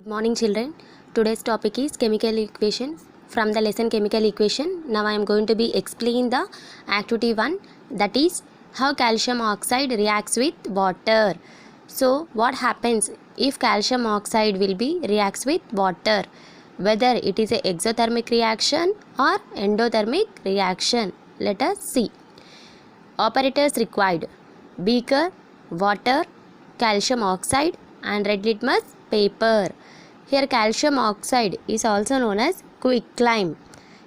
Good morning children. Today's topic is chemical equation from the lesson chemical equation. Now I am going to be explain the activity 1, that is how calcium oxide reacts with water. So what happens if calcium oxide will be reacts with water, whether it is a exothermic reaction or endothermic reaction. Let us see. Operators required: beaker, water, calcium oxide and red litmus paper. Here calcium oxide is also known as quicklime.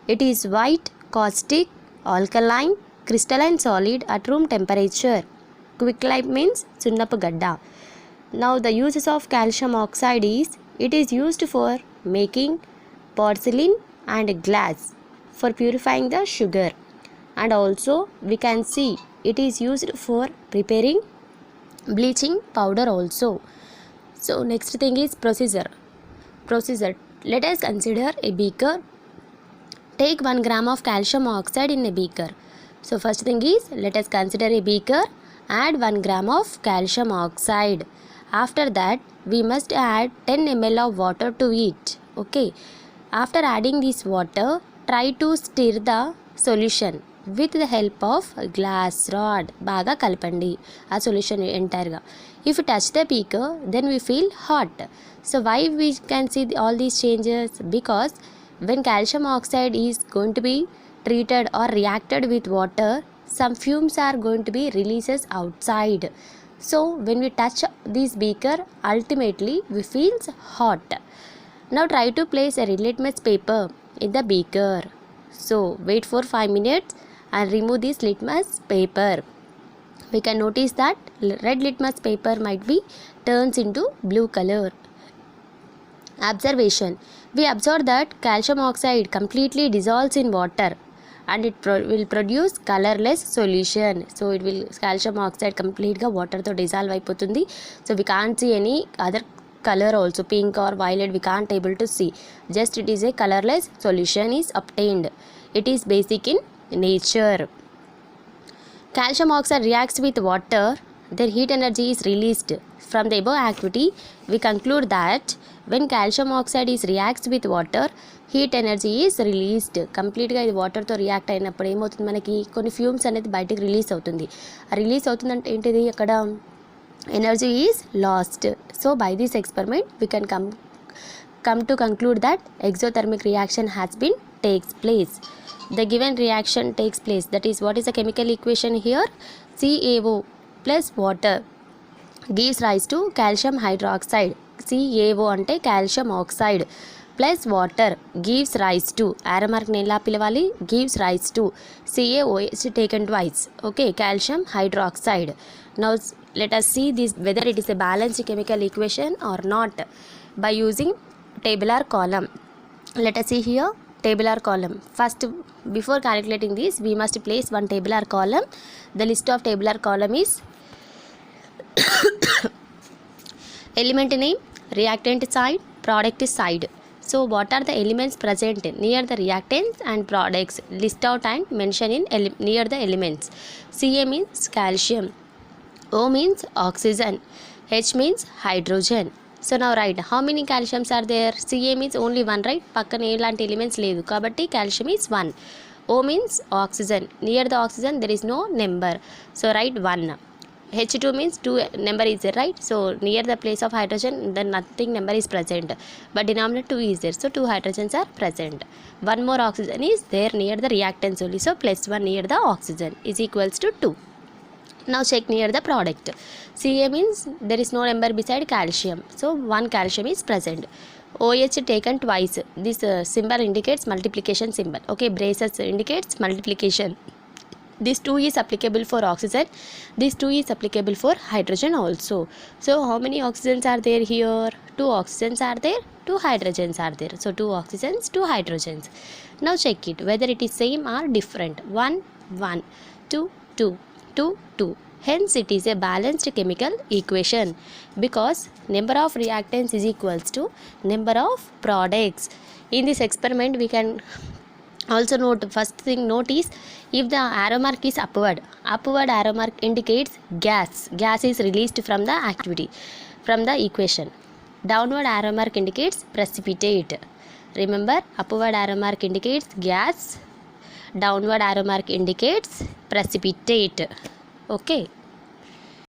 It is white, caustic, alkaline, crystalline solid at room temperature. Quicklime means sunnapu gadda. Now the uses of calcium oxide is, it is used for making porcelain and glass, for purifying the sugar, and also we can see it is used for preparing bleaching powder also. So next thing is procedure. Let us consider a beaker. Take 1 gram of calcium oxide in a beaker. So first thing is, let us consider a beaker, add 1 gram of calcium oxide. After that we must add 10 ml of water to it. Okay, after adding this water, try to stir the solution with the help of glass rod. Baga kalpandi a solution entire. If you touch the beaker, then we feel hot. So why we can see all these changes? Because when calcium oxide is going to be treated or reacted with water, some fumes are going to be releases outside. So when we touch this beaker, ultimately we feels hot. Now try to place a red litmus paper in the beaker. So wait for 5 minutes and remove this litmus paper. We can notice that red litmus paper might be turns into blue color. Observation. We observe that calcium oxide completely dissolves in water and it will produce colorless solution. So it will calcium oxide completely water to dissolve అయిపోతుంది. So we can't see any other color also, pink or violet we can't able to see. Just it is a colorless solution is obtained. It is basic in nature. Calcium oxide reacts with water, their heat energy is released. From the above activity, we conclude that when calcium oxide is reacts with water, heat energy is released. కంప్లీట్గా ఇది వాటర్తో react అయినప్పుడు ఏమవుతుంది, మనకి కొన్ని fumes అనేది బయటకు release అవుతుంది. రిలీజ్ అవుతుందంటే ఏంటిది, అక్కడ energy is lost. So by this experiment we can come to conclude that exothermic reaction has been takes place. The given reaction takes place, that is, what is the chemical equation here? CaO plus water gives rise to calcium hydroxide. CaO ante calcium oxide plus water gives rise to, arrow mark ne ela pilavali, gives rise to CaOH taken twice. Okay, calcium hydroxide. Now let us see this whether it is a balanced chemical equation or not by using tabular column. Let us see here tabular column. First, before calculating this, we must place one tabular column. The list of tabular column is element name, reactant side, product side. So what are the elements present near the reactants and products? List out and mention in near the elements. Ca means calcium, O means oxygen, H means hydrogen. So now write how many calciums are there. Ca means only one, right? పక్కన ఎలాంటి elements లేదు కాబట్టి calcium is 1. O means oxygen. Near the oxygen there is no number. So write 1. H2 means 2 number is there, right? So near the place of hydrogen then nothing number is present, but denominator 2 is there, so 2 hydrogens are present. One more oxygen is there near the reactants only, so plus 1 near the oxygen is equals to 2. Now check near the product. Ca means there is no number beside calcium, so 1 calcium is present. OH taken twice. This symbol indicates multiplication symbol. Okay, braces indicates multiplication. This 2 is applicable for oxygen, this 2 is applicable for hydrogen also. So how many oxygens are there here? 2 oxygens are there, 2 hydrogens are there. So 2 oxygens, 2 hydrogens. Now check it whether it is same or different. 1 1, 2 2, 2 2. Hence it is a balanced chemical equation because number of reactants is equals to number of products. In this experiment we can also note, first thing note is, if the arrow mark is upward arrow mark indicates gas is released from the activity, from the equation. Downward arrow mark indicates precipitate. Remember, upward arrow mark indicates gas, downward arrow mark indicates precipitate. Okay.